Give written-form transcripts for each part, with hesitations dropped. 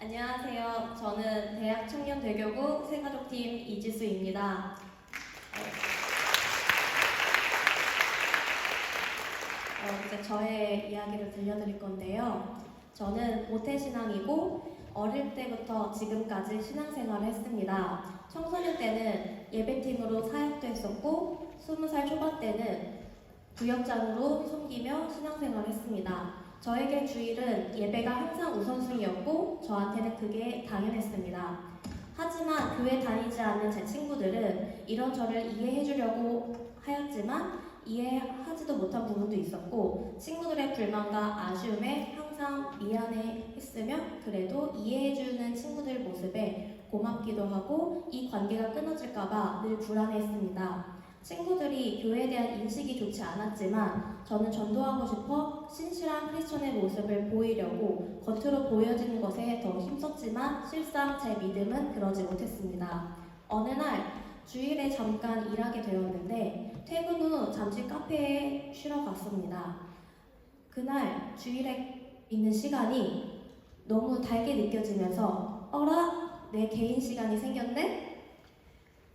안녕하세요. 저는 대학 청년대교구 새가족팀 이지수입니다. 이제 저의 이야기를 들려드릴 건데요. 저는 모태신앙이고 어릴 때부터 지금까지 신앙생활을 했습니다. 청소년 때는 예배팀으로 사역도 했었고 20살 초반 때는 구역장으로 섬기며 신앙생활을 했습니다. 저에게 주일은 예배가 항상 우선순위였고 저한테는 그게 당연했습니다. 하지만 교회 다니지 않는 제 친구들은 이런 저를 이해해 주려고 하였지만 이해하지도 못한 부분도 있었고 친구들의 불만과 아쉬움에 항상 미안해 했으며 그래도 이해해주는 친구들 모습에 고맙기도 하고 이 관계가 끊어질까봐 늘 불안해했습니다. 친구들이 교회에 대한 인식이 좋지 않았지만 저는 전도하고 싶어 신실한 크리스천의 모습을 보이려고 겉으로 보여지는 것에 더 힘썼지만 실상 제 믿음은 그러지 못했습니다. 어느 날 주일에 잠깐 일하게 되었는데 퇴근 후 잠시 카페에 쉬러 갔습니다. 그날 주일에 있는 시간이 너무 달게 느껴지면서 어라? 내 개인 시간이 생겼네?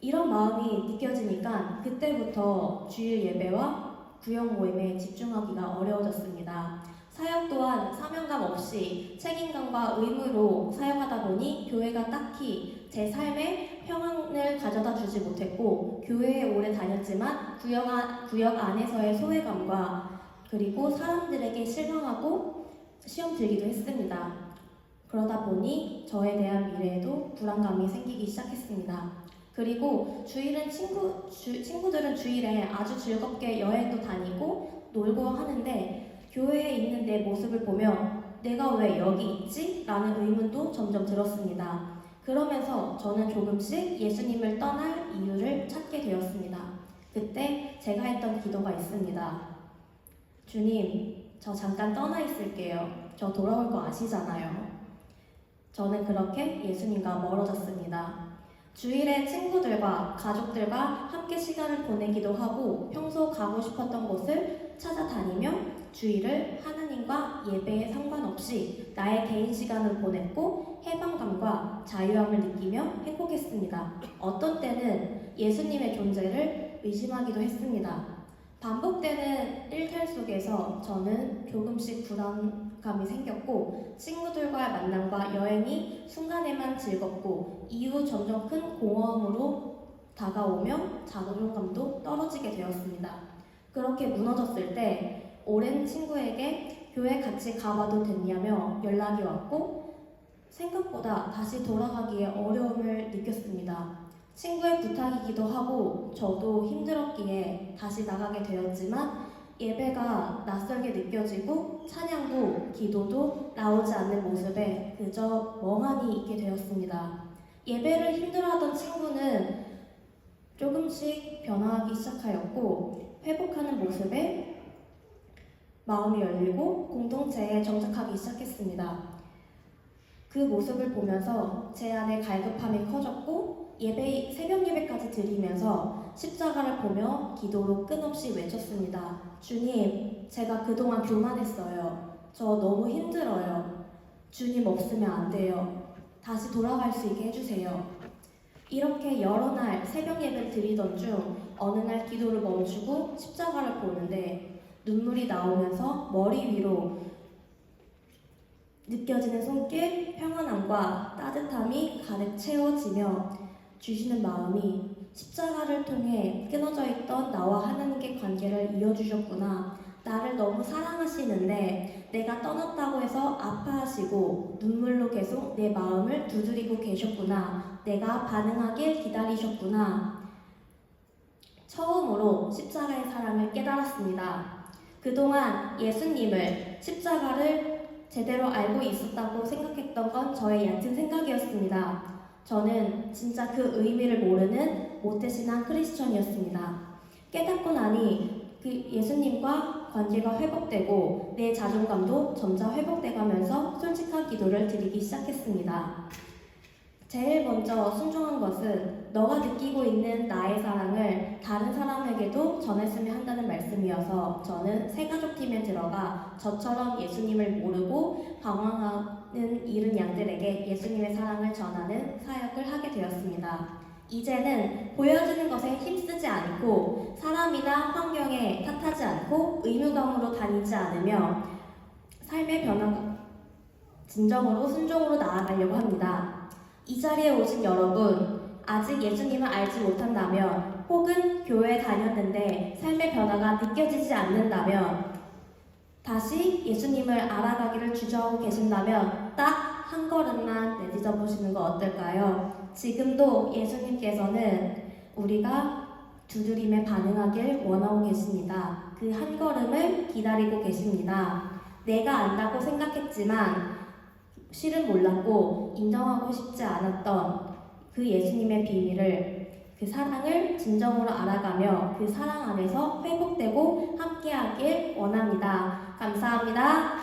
이런 마음이 느껴지니까 그때부터 주일 예배와 구역 모임에 집중하기가 어려워졌습니다. 사역 또한 사명감 없이 책임감과 의무로 사역하다 보니 교회가 딱히 제 삶에 평안을 가져다 주지 못했고 교회에 오래 다녔지만 구역 안에서의 소외감과 그리고 사람들에게 실망하고 시험 들기도 했습니다. 그러다 보니 저에 대한 미래에도 불안감이 생기기 시작했습니다. 그리고 친구들은 주일에 아주 즐겁게 여행도 다니고 놀고 하는데 교회에 있는 내 모습을 보며 내가 왜 여기 있지? 라는 의문도 점점 들었습니다. 그러면서 저는 조금씩 예수님을 떠날 이유를 찾게 되었습니다. 그때 제가 했던 기도가 있습니다. 주님, 저 잠깐 떠나 있을게요. 저 돌아올 거 아시잖아요. 저는 그렇게 예수님과 멀어졌습니다. 주일에 친구들과 가족들과 함께 시간을 보내기도 하고 평소 가고 싶었던 곳을 찾아다니며 주일을 하나님과 예배에 상관없이 나의 개인 시간을 보냈고 해방감과 자유함을 느끼며 행복했습니다. 어떤 때는 예수님의 존재를 의심하기도 했습니다. 반복되는 일탈 속에서 저는 조금씩 불안감이 생겼고 친구들과의 만남과 여행이 순간에만 즐겁고 이후 점점 큰 공허함으로 다가오며 자존감도 떨어지게 되었습니다. 그렇게 무너졌을 때 오랜 친구에게 교회 같이 가봐도 됐냐며 연락이 왔고 생각보다 다시 돌아가기에 어려움을 느꼈습니다. 친구의 부탁이기도 하고 저도 힘들었기에 다시 나가게 되었지만 예배가 낯설게 느껴지고 찬양도 기도도 나오지 않는 모습에 그저 멍하니 있게 되었습니다. 예배를 힘들어하던 친구는 조금씩 변화하기 시작하였고 회복하는 모습에 마음이 열리고 공동체에 정착하기 시작했습니다. 그 모습을 보면서 제 안에 갈급함이 커졌고 새벽 예배까지 드리면서 십자가를 보며 기도로 끝없이 외쳤습니다. 주님, 제가 그동안 교만했어요. 저 너무 힘들어요. 주님 없으면 안 돼요. 다시 돌아갈 수 있게 해주세요. 이렇게 여러 날 새벽 예배를 드리던 중 어느 날 기도를 멈추고 십자가를 보는데 눈물이 나오면서 머리 위로 느껴지는 손길, 평안함과 따뜻함이 가득 채워지며 주시는 마음이 십자가를 통해 끊어져 있던 나와 하나님의 관계를 이어주셨구나. 나를 너무 사랑하시는데 내가 떠났다고 해서 아파하시고 눈물로 계속 내 마음을 두드리고 계셨구나. 내가 반응하길 기다리셨구나. 처음으로 십자가의 사랑을 깨달았습니다. 그동안 예수님을 십자가를 제대로 알고 있었다고 생각했던 건 저의 얕은 생각이었습니다. 저는 진짜 그 의미를 모르는 모태신앙 크리스천이었습니다. 깨닫고 나니 그 예수님과 관계가 회복되고 내 자존감도 점차 회복돼가면서 솔직한 기도를 드리기 시작했습니다. 제일 먼저 순종한 것은 너가 느끼고 있는 나의 사랑을 다른 사람에게도 전했으면 한다는 말씀이어서 저는 새가족팀에 들어가 저처럼 예수님을 모르고 방황하고 잃은 양들에게 예수님의 사랑을 전하는 사역을 하게 되었습니다. 이제는 보여지는 것에 힘쓰지 않고 사람이나 환경에 탓하지 않고 의무감으로 다니지 않으며 삶의 변화가 진정으로 순종으로 나아가려고 합니다. 이 자리에 오신 여러분, 아직 예수님을 알지 못한다면 혹은 교회에 다녔는데 삶의 변화가 느껴지지 않는다면 다시 예수님을 알아가기를 주저하고 계신다면 딱 한 걸음만 내딛어 보시는 거 어떨까요? 지금도 예수님께서는 우리가 두드림에 반응하길 원하고 계십니다. 그 한 걸음을 기다리고 계십니다. 내가 안다고 생각했지만 실은 몰랐고 인정하고 싶지 않았던 그 예수님의 비밀을, 그 사랑을 진정으로 알아가며 그 사랑 안에서 회복되고 함께하길 원합니다. 감사합니다.